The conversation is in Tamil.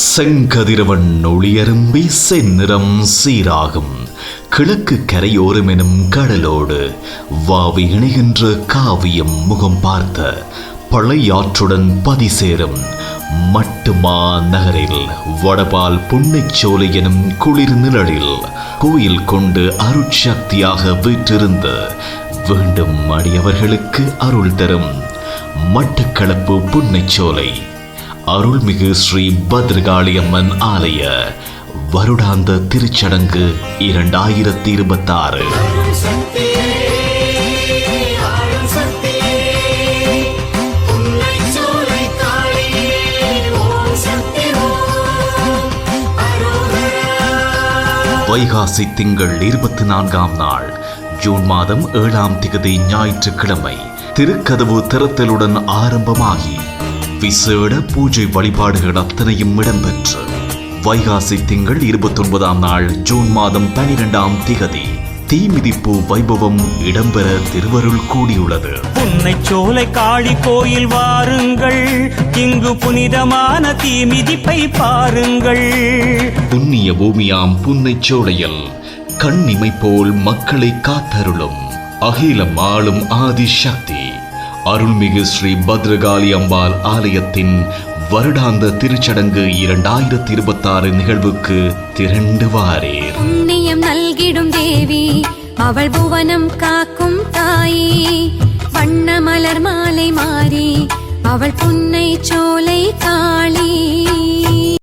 செங்கதிரவன் ஒளியரும்பி செந்நிறம் சீராகும் கிழக்கு கரையோரம் எனும் கடலோடு வாவி இணைகின்ற காவியம் முகம் பார்த்த பழையாற்றுடன் பதிசேரும் மட்டுமா நகரில் வடபால் புன்னைச்சோலை எனும் குளிர் நிழலில் கோயில் கொண்டு அருட்சக்தியாக வீற்றிருந்த வேண்டும் அடியவர்களுக்கு அருள் தரும் மட்டக்களப்பு புன்னைச்சோலை அருள்மிகு ஸ்ரீ பத்ரகாளி அம்மன் ஆலய வருடாந்த திருச்சடங்கு 2026. வைகாசி திங்கள் 24ஆம் நாள் ஜூன் மாதம் 7ஆம் திகதி ஞாயிற்றுக்கிழமை திருக்கதவு திறத்தலுடன் ஆரம்பமாகி விசேட பூஜை வழிபாடுகள் அத்தனையும் இடம்பெற்று வைகாசி திங்கள் 29ஆம் நாள் ஜூன் மாதம் 12ஆம் திகதி தீமிதிப்பு வைபவம் இடம்பெற திருவருள் கூடியுள்ளது. புன்னைச்சோலை காளி கோயில் வாருங்கள், இங்கு புனிதமான தீமிதிப்பை பாருங்கள். புண்ணிய பூமியாம் புன்னைச்சோலையில் கண்ணிமை போல் மக்களை காத்தருளும் அகிலம் ஆளும் ஆதிசக்தி அருள்மிகு ஸ்ரீ பத்ரகாளி அம்பாள் ஆலயத்தின் வருடாந்த திருச்சடங்கு 2026 நிகழ்வுக்கு திரண்டு வாரீர். புண்ணியம் நல்கிடும் தேவி அவள் புவனம் காக்கும் தாயி, வண்ண மலர் மாலை மாறி அவள் புன்னை சோலை காளி.